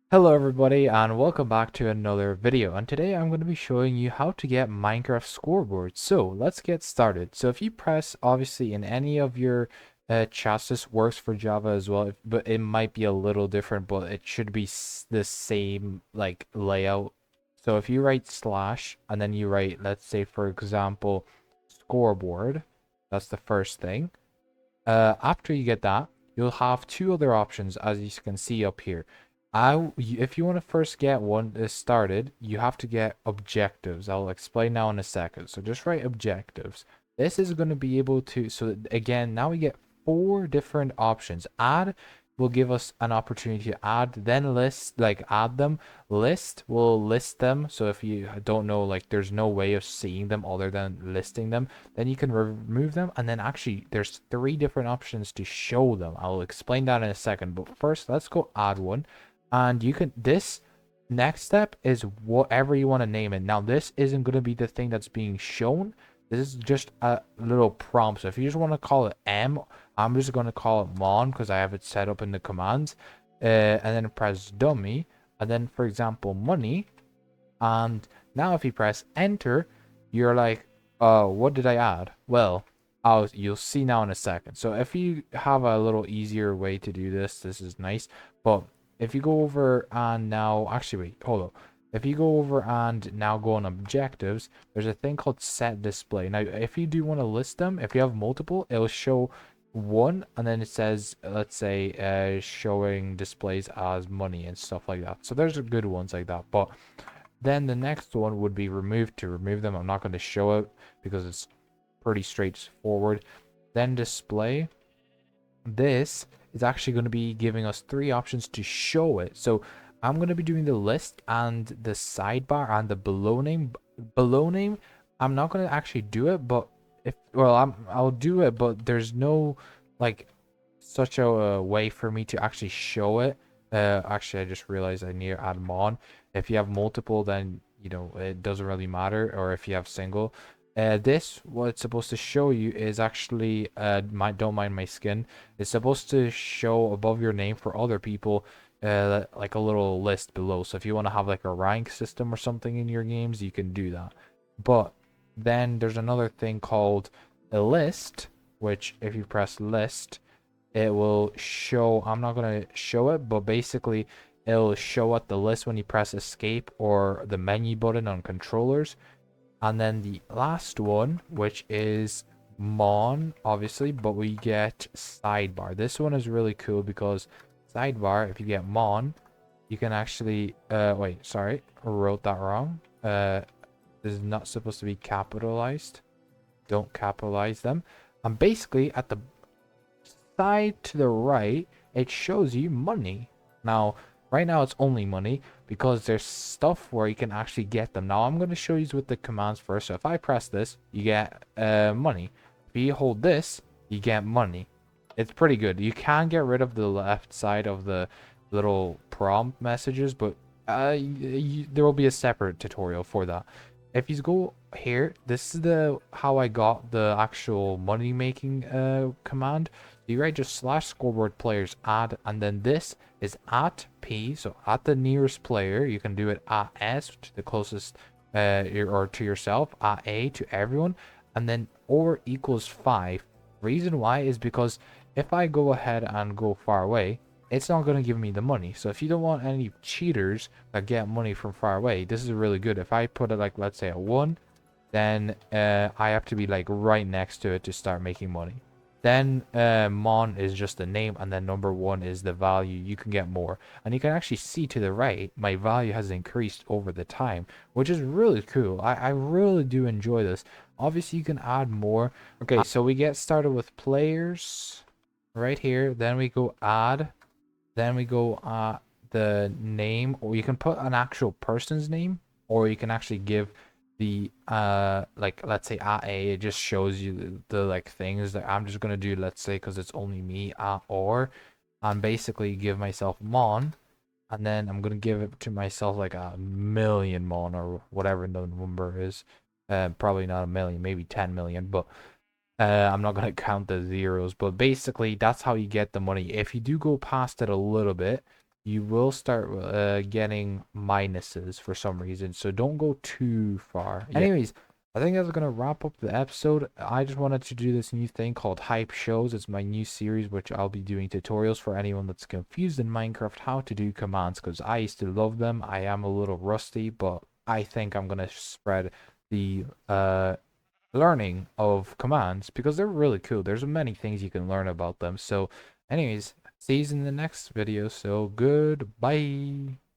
Hello everybody and welcome back to another video, and today I'm going to be showing you how to get Minecraft scoreboard. So let's get started. So if you press obviously in any of your chats, this works for Java as well, but it might be a little different, but it should be the same like layout. So if you write slash and then you write, let's say for example, scoreboard, that's the first thing. After you get that, you'll have two other options as you can see up here. If you want to first get one started, you have to get objectives. I'll explain now in a second. So just write objectives. This is going to be able to, so again, now we get four different options. Add will give us an opportunity to add, then list, like add them. List will list them. So if you don't know, like there's no way of seeing them other than listing them, then you can remove them. And then actually there's three different options to show them. I'll explain that in a second. But first, let's go add one. And you can, this next step is whatever you want to name it. Now, this isn't going to be the thing that's being shown. This is just a little prompt. So if you just want to call it M, I'm just going to call it mon because I have it set up in the commands. And then press dummy. And then, for example, money. And now if you press enter, you're like, what did I add? Well, you'll see now in a second. So if you have a little easier way to do this, this is nice. But if you go over and now, actually wait, hold up. If you go over and now go on objectives, there's a thing called set display. Now, if you do want to list them, if you have multiple, it'll show one, and then it says, let's say, showing displays as money and stuff like that. So there's good ones like that. But then the next one would be remove. To remove them, I'm not going to show it because it's pretty straightforward. Then display. This is actually going to be giving us three options to show it. So I'm going to be doing the list and the sidebar and the below name. Below name, I'm not going to actually do it, but I'll do it, but there's no like such a way for me to actually show it. Actually, I just realized I need to add mon. If you have multiple, then it doesn't really matter, or if you have single. This, what it's supposed to show you is actually, don't mind my skin. It's supposed to show above your name for other people, like a little list below. So if you want to have like a rank system or something in your games, you can do that. But then there's another thing called a list, which if you press list, it will show, I'm not going to show it, but basically it'll show up the list when you press escape or the menu button on controllers. And then the last one, which is mon, obviously, but we get sidebar. This one is really cool because sidebar, if you get mon, you can actually, wait, sorry, I wrote that wrong. This is not supposed to be capitalized. Don't capitalize them. And basically, at the side to the right, it shows you money. Now, right now it's only money because there's stuff where you can actually get them. Now I'm going to show you with the commands first. So if I press this, you get money. If you hold this, you get money. It's pretty good. You can get rid of the left side of the little prompt messages, but there will be a separate tutorial for that. If you go here, this is the how I got the actual money making command. You write just slash scoreboard players add, and then this is at P, so at the nearest player. You can do it at S to the closest or to yourself, at A to everyone, and then or equals 5. Reason why is because if I go ahead and go far away, it's not going to give me the money. So if you don't want any cheaters that get money from far away, this is really good. If I put it like, let's say a 1, then I have to be like right next to it to start making money. Then mon is just the name, and then number 1 is the value. You can get more, and you can actually see to the right my value has increased over the time, which is really cool. I really do enjoy this. Obviously you can add more. Okay, so we get started with players right here, then we go add, then we go the name, or you can put an actual person's name, or you can actually give the like, let's say at A, it just shows you the like things that I'm just gonna do, let's say, because it's only me at or, and basically give myself mon, and then I'm gonna give it to myself like a million mon or whatever the number is. Probably not a million, maybe 10 million, but I'm not gonna count the zeros. But basically that's how you get the money. If you do go past it a little bit, you will start getting minuses for some reason. So don't go too far. Yeah. Anyways, I think that's gonna wrap up the episode. I just wanted to do this new thing called Hype Shows. It's my new series, which I'll be doing tutorials for anyone that's confused in Minecraft how to do commands, because I used to love them. I am a little rusty, but I think I'm gonna spread the learning of commands because they're really cool. There's many things you can learn about them. So anyways, see you in the next video. So goodbye.